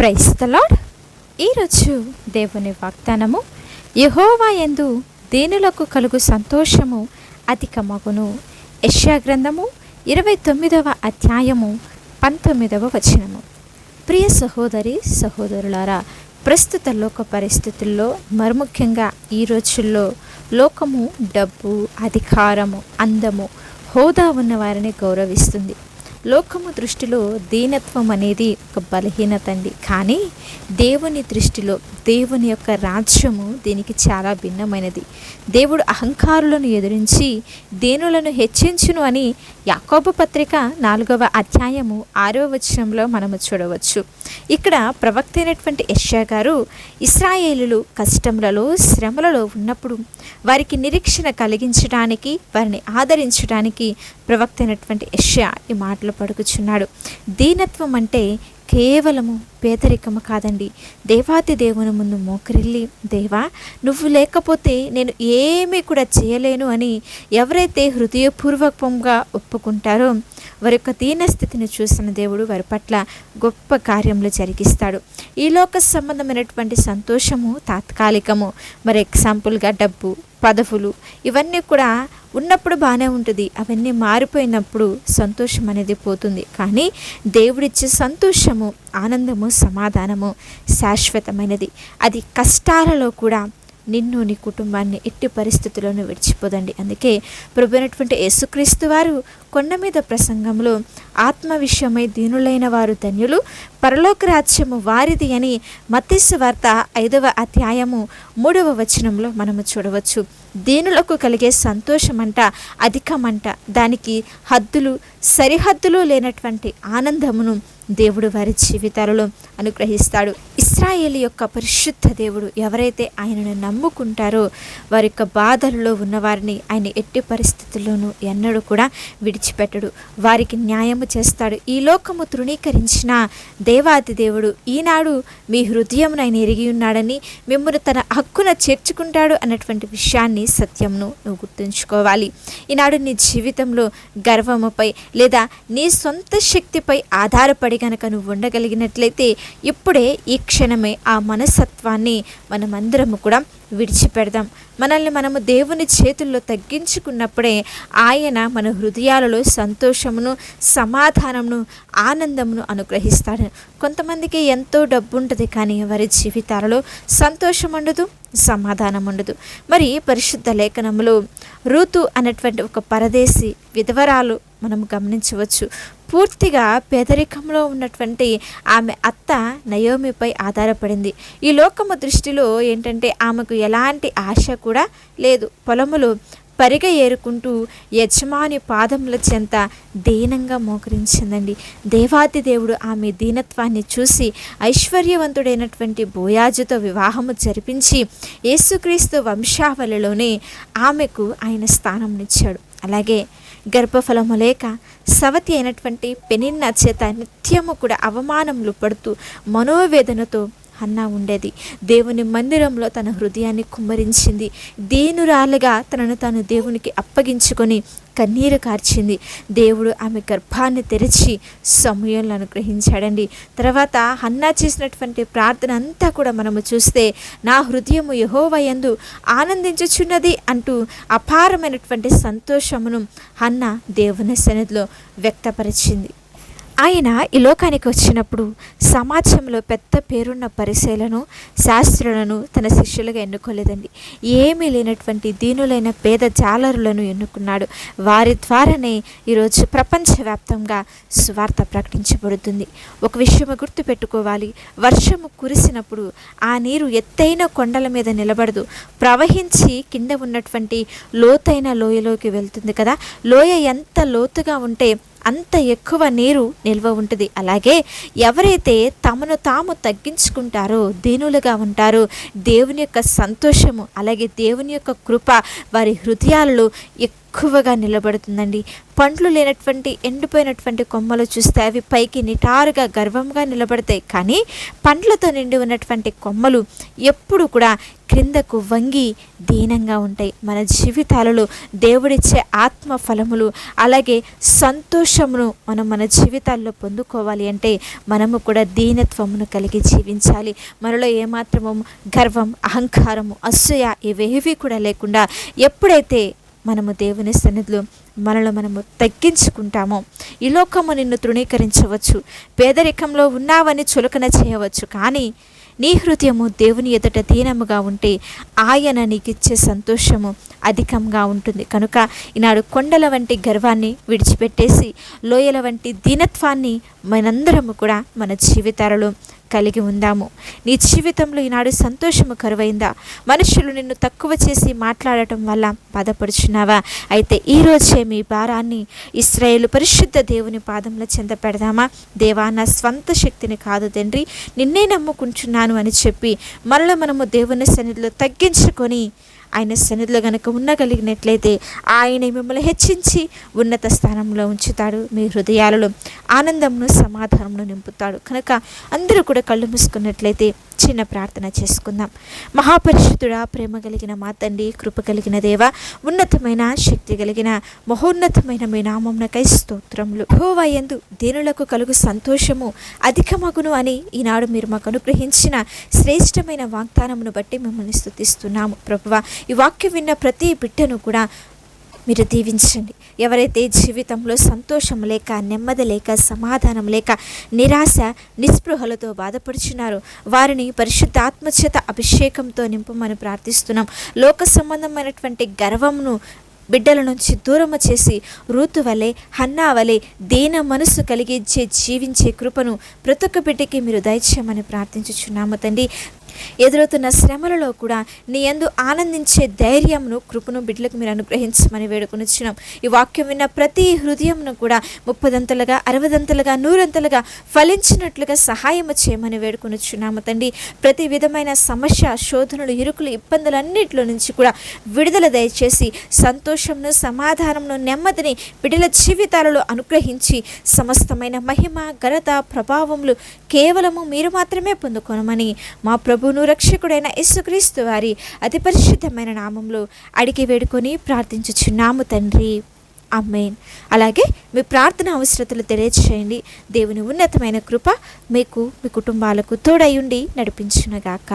Praise the lord. ఈరోజు దేవుని వాగ్దానము, యెహోవా యందు దీనులకు కలుగు సంతోషము అధికమగును. యెషయా గ్రంథము 29వ అధ్యాయము 19వ వచనము. ప్రియ సహోదరి సహోదరులారా, ప్రస్తుత లోక పరిస్థితుల్లో మరుముఖ్యంగా ఈ రోజుల్లో లోకము డబ్బు, అధికారము, అందము, హోదా ఉన్న వారిని గౌరవిస్తుంది. లోకము దృష్టిలో దీనత్వం అనేది ఒక బలహీనత అండి. కానీ దేవుని దృష్టిలో దేవుని యొక్క రాజ్యము దీనికి చాలా భిన్నమైనది. దేవుడు అహంకారులను ఎదిరించి దీనులను హెచ్చించును అని యాకోబు పత్రిక 4వ అధ్యాయము 6వ వచనంలో మనము చూడవచ్చు. ఇక్కడ ప్రవక్త అయినటువంటి యెషయా గారు ఇశ్రాయేలులు కష్టములలో, శ్రమలలో ఉన్నప్పుడు వారికి నిరీక్షణ కలిగించడానికి, వారిని ఆదరించడానికి ప్రవక్త అయినటువంటి యెషయా ఈ మాటలు పడుకుచున్నాడు. దీనత్వం అంటే కేవలము పేదరికము కాదండి. దేవాతి దేవుని ముందు మోకరిల్లి, దేవా నువ్వు లేకపోతే నేను ఏమీ కూడా చేయలేను అని ఎవరైతే హృదయపూర్వకంగా ఒప్పుకుంటారో వారి యొక్క దీనస్థితిని చూసిన దేవుడు వారి పట్ల గొప్ప కార్యములు జరిగిస్తాడు. ఈ లోక సంబంధమైనటువంటి సంతోషము తాత్కాలికము. మరి ఎగ్జాంపుల్గా డబ్బు, పదవులు ఇవన్నీ కూడా ఉన్నప్పుడు బాగానే ఉంటుంది. అవన్నీ మారిపోయినప్పుడు సంతోషం అనేది పోతుంది. కానీ దేవుడిచ్చే సంతోషము, ఆనందము, సమాధానము శాశ్వతమైనది. అది కష్టాలలో కూడా నిన్ను, నీ కుటుంబాన్ని ఎట్టి పరిస్థితుల్లోనూ విడిచిపోదండి. అందుకే ప్రభువైనటువంటి యేసుక్రీస్తు వారు కొండ మీద ప్రసంగంలో ఆత్మ విషయమై దీనులైన వారు ధన్యులు, పరలోక రాజ్యము వారిది అని మత్తయి సువార్త 5వ అధ్యాయము 3వ వచనంలో మనము చూడవచ్చు. దీనులకు కలిగే సంతోషమంట అధికమంట. దానికి హద్దులు, సరిహద్దులు లేనటువంటి ఆనందమును దేవుడు వారి జీవితాలలో అనుగ్రహిస్తాడు. ఇశ్రాయేలు యొక్క పరిశుద్ధ దేవుడు ఎవరైతే ఆయనను నమ్ముకుంటారో వారి యొక్క బాధలలో ఉన్నవారిని ఆయన ఎట్టి పరిస్థితుల్లోనూ ఎన్నడూ కూడా విడిచిపెట్టడు. వారికి న్యాయము చేస్తాడు. ఈ లోకము తృణీకరించిన దేవాది దేవుడు ఈనాడు మీ హృదయమును ఆయన ఎరిగి ఉన్నాడని, మిమ్మల్ని తన హక్కున చేర్చుకుంటాడు అన్నటువంటి విషయాన్ని, సత్యంను నువ్వు గుర్తుంచుకోవాలి. ఈనాడు నీ జీవితంలో గర్వముపై లేదా నీ సొంత శక్తిపై ఆధారపడి కనుక నువ్వు ఉండగలిగినట్లయితే ఇప్పుడే ఈ క్షణమే ఆ మనస్తత్వాన్ని మనమందరము కూడా విడిచిపెడదాం. మనల్ని మనము దేవుని చేతుల్లో తగ్గించుకున్నప్పుడే ఆయన మన హృదయాలలో సంతోషమును, సమాధానమును, ఆనందమును అనుగ్రహిస్తాడు. కొంతమందికి ఎంతో డబ్బు ఉంటుంది, కానీ వారి జీవితాలలో సంతోషం ఉండదు, సమాధానం ఉండదు. మరి పరిశుద్ధ లేఖనంలో రూతు అన్నటువంటి ఒక పరదేశి విధవరాలు మనం గమనించవచ్చు. పూర్తిగా పేదరికంలో ఉన్నటువంటి ఆమె అత్త నయోమిపై ఆధారపడింది. ఈ లోకము దృష్టిలో ఏంటంటే ఆమెకు ఎలాంటి ఆశ కూడా లేదు. పొలములు పరిగ ఏరుకుంటూ యజమాని పాదముల చెంత దీనంగా మోకరించిందండి. దేవాది దేవుడు ఆమె దీనత్వాన్ని చూసి ఐశ్వర్యవంతుడైనటువంటి బోయాజుతో వివాహము జరిపించి యేసుక్రీస్తు వంశావళిలోనే ఆమెకు ఆయన స్థానంనిచ్చాడు. అలాగే గర్భఫలము లేక సవతి అయినటువంటి పెనిన్నా చేత నిత్యము కూడా అవమానములు పడుతూ మనోవేదనతో హన్నా ఉండేది. దేవుని మందిరంలో తన హృదయాన్ని కుమ్మరించింది. దీనురాలుగా తనను తాను దేవునికి అప్పగించుకొని కన్నీరు కార్చింది. దేవుడు ఆమె గర్భాన్ని తెరిచి సమూయేలును అనుగ్రహించాడండి. తర్వాత హన్నా చేసినటువంటి ప్రార్థన అంతా కూడా మనము చూస్తే, నా హృదయము యెహోవా యందు ఆనందించుచున్నది అంటూ అపారమైనటువంటి సంతోషమును హన్నా దేవుని సన్నిధిలో వ్యక్తపరిచింది. ఆయన ఈ లోకానికి వచ్చినప్పుడు సమాజంలో పెద్ద పేరున్న పరిశీలను, శాస్త్రులను తన శిష్యులుగా ఎన్నుకోలేదండి. ఏమీ లేనటువంటి దీనులైన పేద జాలరులను ఎన్నుకున్నాడు. వారి ద్వారానే ఈరోజు ప్రపంచవ్యాప్తంగా సువార్త ప్రకటించబడుతుంది. ఒక విషయం గుర్తుపెట్టుకోవాలి, వర్షము కురిసినప్పుడు ఆ నీరు ఎత్తైన కొండల మీద నిలబడదు, ప్రవహించి కింద ఉన్నటువంటి లోతైన లోయలోకి వెళ్తుంది కదా. లోయ ఎంత లోతుగా ఉంటే అంత ఎక్కువ నీరు నిల్వ ఉంటుంది. అలాగే ఎవరైతే తమను తాము తగ్గించుకుంటారో, దీనులుగా ఉంటారో, దేవుని యొక్క సంతోషము అలాగే దేవుని యొక్క కృప వారి హృదయాలలో ఎక్కువగా నిలబడుతుందండి. పండ్లు లేనటువంటి ఎండిపోయినటువంటి కొమ్మలు చూస్తే అవి పైకి నిటారుగా గర్వంగా నిలబడతాయి. కానీ పండ్లతో నిండి ఉన్నటువంటి కొమ్మలు ఎప్పుడు కూడా క్రిందకు వంగి దీనంగా ఉంటాయి. మన జీవితాలలో దేవుడిచ్చే ఆత్మ ఫలములు అలాగే సంతోషమును మనం మన జీవితాల్లో పొందుకోవాలి అంటే మనము కూడా దీనత్వమును కలిగి జీవించాలి. మనలో ఏమాత్రము గర్వం, అహంకారము, అసూయ ఇవేవి కూడా లేకుండా ఎప్పుడైతే మనము దేవుని సన్నిధిలో మనము తగ్గించుకుంటామో ఈ లోకము నిన్ను తృణీకరించవచ్చు, పేదరికంలో ఉన్నావని చులకన చేయవచ్చు. కానీ నీ హృదయము దేవుని ఎదుట దీనముగా ఉంటే ఆయన నీకిచ్చే సంతోషము అధికంగా ఉంటుంది. కనుక ఈనాడు కొండల వంటి గర్వాన్ని విడిచిపెట్టేసి లోయల వంటి దీనత్వాన్ని మనందరము కూడా మన జీవితాలలో కలిగి ఉందాము. నీ జీవితంలో ఈనాడు సంతోషము కరువైందా? మనుషులు నిన్ను తక్కువ చేసి మాట్లాడటం వల్ల బాధపడుచున్నావా? అయితే ఈరోజే మీ భారాన్ని ఇశ్రాయేలు పరిశుద్ధ దేవుని పాదంలో చెంత పెడదామా? దేవా, నా స్వంత శక్తిని కాదు తండ్రి, నిన్నే నమ్ముకుంటున్నాను అని చెప్పి మనము దేవుని సన్నిధిలో తగ్గించుకొని ఆయన సన్నిధిలో గనుక ఉండగలిగినట్లయితే ఆయన మిమ్మల్ని హెచ్చించి ఉన్నత స్థానంలో ఉంచుతాడు. మీ హృదయాలలో ఆనందంను, సమాధానంను నింపుతాడు. కనుక అందరూ కూడా కళ్ళు మూసుకున్నట్లయితే చిన్న ప్రార్థన చేసుకుందాం. మహాపరిశుద్ధుడా, ప్రేమ కలిగిన మా తండ్రి, కృప కలిగిన దేవ, ఉన్నతమైన శక్తి కలిగిన మహోన్నతమైన మీ నామమునకై స్తోత్రములు. యెహోవా యందు దీనులకు కలుగు సంతోషము అధికమగును అని ఈనాడు మీరు మాకు అనుగ్రహించిన శ్రేష్టమైన వాగ్దానమును బట్టి మిమ్మల్ని స్తుతిస్తున్నాము. ప్రభువా, ఈ వాక్యం విన్న ప్రతి బిడ్డను కూడా మీరు దీవించండి. ఎవరైతే జీవితంలో సంతోషం లేక, నెమ్మది లేక, సమాధానం లేక, నిరాశ నిస్పృహలతో బాధపడుచున్నారో వారిని పరిశుద్ధ ఆత్మచేత అభిషేకంతో నింపమని ప్రార్థిస్తున్నాం. లోక సంబంధమైనటువంటి గర్వమును బిడ్డల నుంచి దూరము చేసి రూతు వలె, హన్నా వలె దీన మనసు కలిగించే జీవించే కృపను ప్రతి ఒక్క బిడ్డకి మీరు దయచేయమని ప్రార్థించుచున్నాము తండ్రి. ఎదురవుతున్న శ్రమలలో కూడా నీ యందు ఆనందించే ధైర్యంను, కృపను బిడ్డలకు మీరు అనుగ్రహించమని వేడుకొనిచున్నాం. ఈ వాక్యం విన్న ప్రతి హృదయంను కూడా 30దంతలుగా, 60దంతలుగా, 100దంతలుగా ఫలించినట్లుగా సహాయము చేయమని వేడుకొనిచున్నాము తండ్రి. ప్రతి విధమైన సమస్య, శోధనలు, ఇరుకులు, ఇబ్బందులన్నింటిలో నుంచి కూడా విడుదల దయచేసి సంతోషంను, సమాధానంను, నెమ్మదిని బిడ్డల జీవితాలలో అనుగ్రహించి సమస్తమైన మహిమ, ఘనత, ప్రభావములు కేవలము మీరు మాత్రమే పొందుకొనమని మా ప్రభువును రక్షకుడైన యేసుక్రీస్తు వారి అతి పరిశుద్ధమైన నామంలో అడిగి వేడుకొని ప్రార్థించుచున్నాము తండ్రి. ఆమేన్. అలాగే మీ ప్రార్థన అవసరతలు తెలియచేయండి. దేవుని ఉన్నతమైన కృప మీకు, మీ కుటుంబాలకు తోడయుండి నడిపించునుగాక.